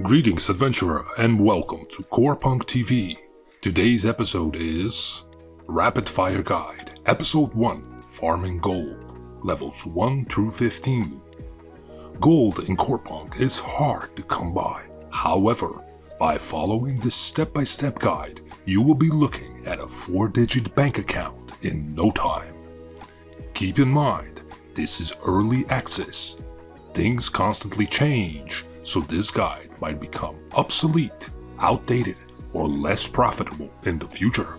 Greetings, adventurer, and welcome to CorepunkTV. Today's episode is Rapid Fire Guide, Episode 1, Farming Gold, Levels 1 through 15. Gold in CorePunk is hard to come by. However, by following this step-by-step guide, you will be looking at a 4-digit bank account in no time. Keep in mind, this is early access. Things constantly change, so this guide might become obsolete, outdated, or less profitable in the future.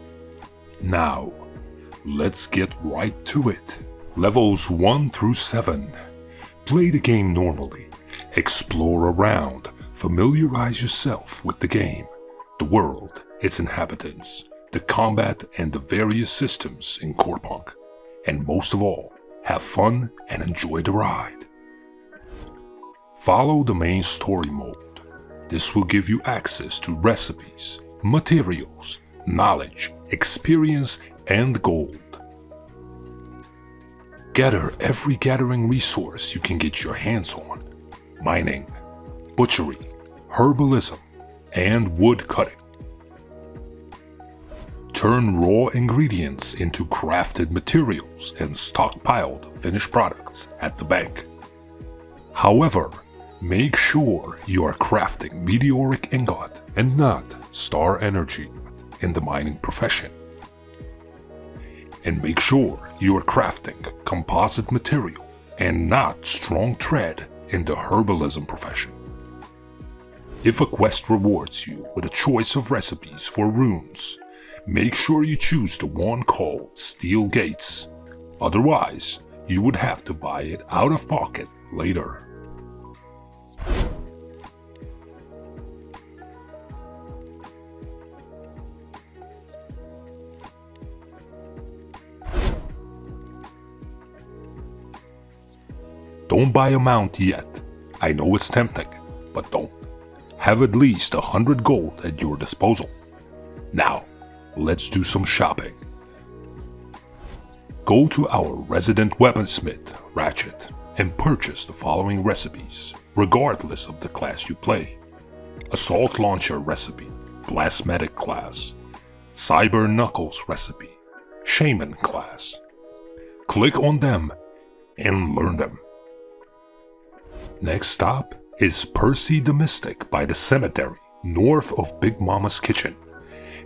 Now, let's get right to it. Levels 1 through 7. Play the game normally. Explore around. Familiarize yourself with the game, the world, its inhabitants, the combat, and the various systems in CorePunk. And most of all, have fun and enjoy the ride. Follow the main story mode. This will give you access to recipes, materials, knowledge, experience, and gold. Gather every gathering resource you can get your hands on. Mining, butchery, herbalism, and wood cutting. Turn raw ingredients into crafted materials and stockpiled finished products at the bank. However, make sure you are crafting meteoric ingot and not star energy in the mining profession. And make sure you are crafting composite material and not strong thread in the herbalism profession. If a quest rewards you with a choice of recipes for runes, make sure you choose the one called Steel Gates. Otherwise, you would have to buy it out of pocket later. Don't buy a mount yet. I know it's tempting, but don't. Have at least 100 gold at your disposal. Now, let's do some shopping. Go to our resident weaponsmith, Ratchet, and purchase the following recipes, regardless of the class you play. Assault Launcher recipe, Blastmatic class. Cyber Knuckles recipe, Shaman class. Click on them and learn them. Next stop is Percy the Mystic by the cemetery north of Big Mama's kitchen,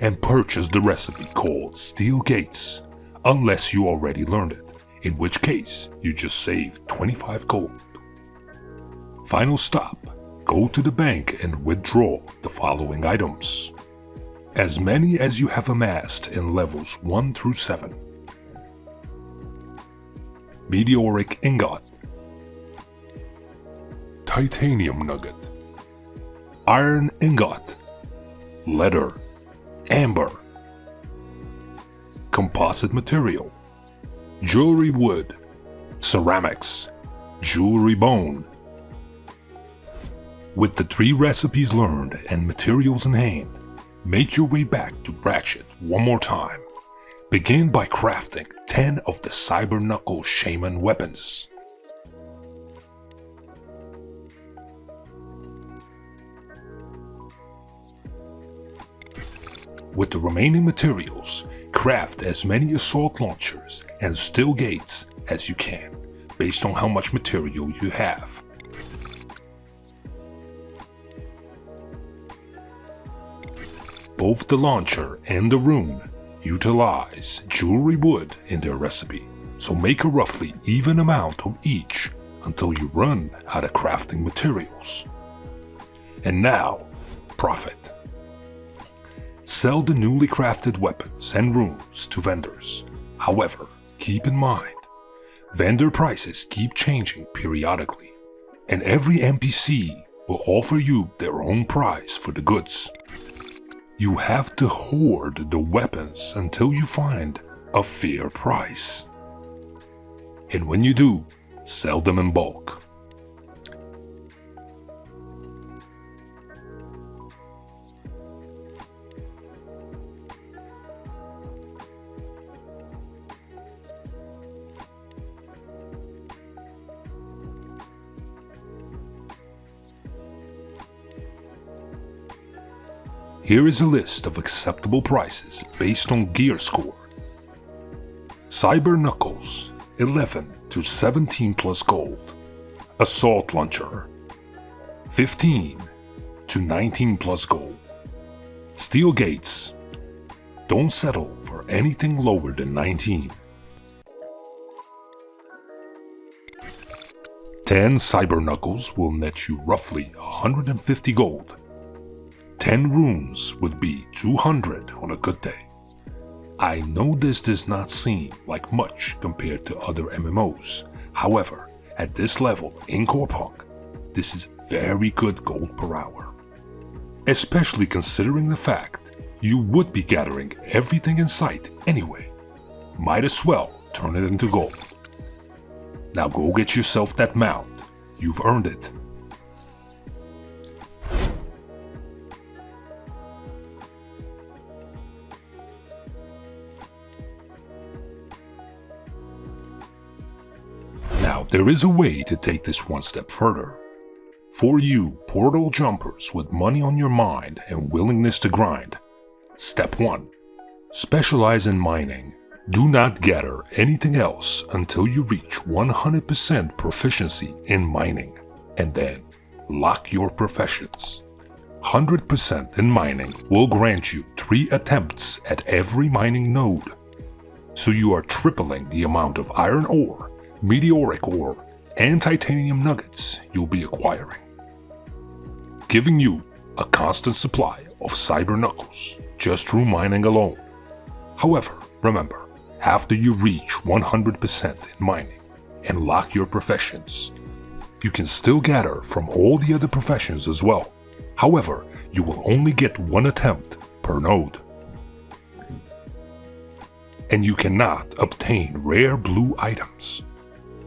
and purchase the recipe called Steel Gates, unless you already learned it, in which case you just saved 25 gold. Final stop, go to the bank and withdraw the following items. As many as you have amassed in levels 1 through 7. Meteoric Ingot, Titanium Nugget, Iron Ingot, Leather, Amber, Composite Material, Jewelry Wood, Ceramics, Jewelry Bone. With the 3 recipes learned and materials in hand, make your way back to Ratchet one more time. Begin by crafting 10 of the Cyber Knuckles Shaman weapons. With the remaining materials, craft as many assault launchers and steel gates as you can, based on how much material you have. Both the launcher and the rune utilize jewelry wood in their recipe, so make a roughly even amount of each until you run out of crafting materials. And now, profit. Sell the newly crafted weapons and runes to vendors. However, keep in mind, vendor prices keep changing periodically, and every NPC will offer you their own price for the goods. You have to hoard the weapons until you find a fair price. And when you do, sell them in bulk. Here is a list of acceptable prices based on gear score. Cyber Knuckles, 11 to 17 plus gold. Assault Launcher, 15 to 19 plus gold. Steel Gates, don't settle for anything lower than 19. 10 Cyber Knuckles will net you roughly 150 gold. 10 rooms would be 200 on a good day. I know this does not seem like much compared to other MMOs. However, at this level in CorePunk, this is very good gold per hour. Especially considering the fact you would be gathering everything in sight anyway. Might as well turn it into gold. Now go get yourself that mount. You've earned it. Now, there is a way to take this one step further. For you portal jumpers with money on your mind and willingness to grind, Step 1. Specialize in mining. Do not gather anything else until you reach 100% proficiency in mining, and then lock your professions. 100% in mining will grant you 3 attempts at every mining node, so you are tripling the amount of iron ore, meteoric ore, and titanium nuggets you'll be acquiring, giving you a constant supply of Cyber Knuckles just through mining alone. However, remember, after you reach 100% in mining and lock your professions, you can still gather from all the other professions as well. However, you will only get 1 attempt per node. And you cannot obtain rare blue items.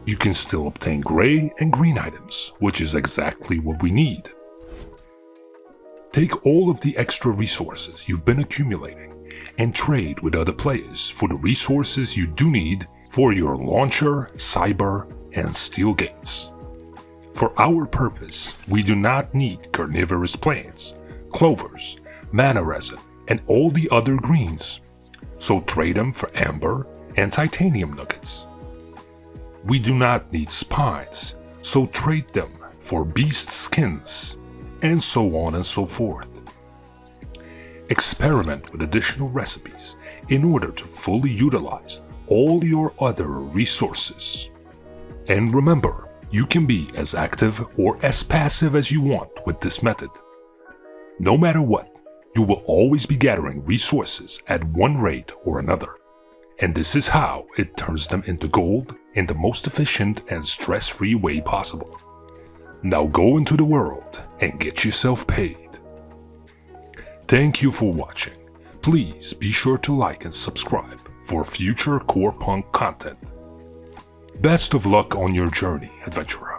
You can still obtain gray and green items, which is exactly what we need. Take all of the extra resources you've been accumulating and trade with other players for the resources you do need for your launcher, cyber, and steel gates. For our purpose, we do not need carnivorous plants, clovers, mana resin, and all the other greens, so trade them for amber and titanium nuggets. We do not need spines, so trade them for beast skins, and so on and so forth. Experiment with additional recipes in order to fully utilize all your other resources. And remember, you can be as active or as passive as you want with this method. No matter what, you will always be gathering resources at one rate or another, and this is how it turns them into gold in the most efficient and stress-free way possible. Now go into the world and get yourself paid. Thank you for watching. Please be sure to like and subscribe for future CorePunk content. Best of luck on your journey, adventurer.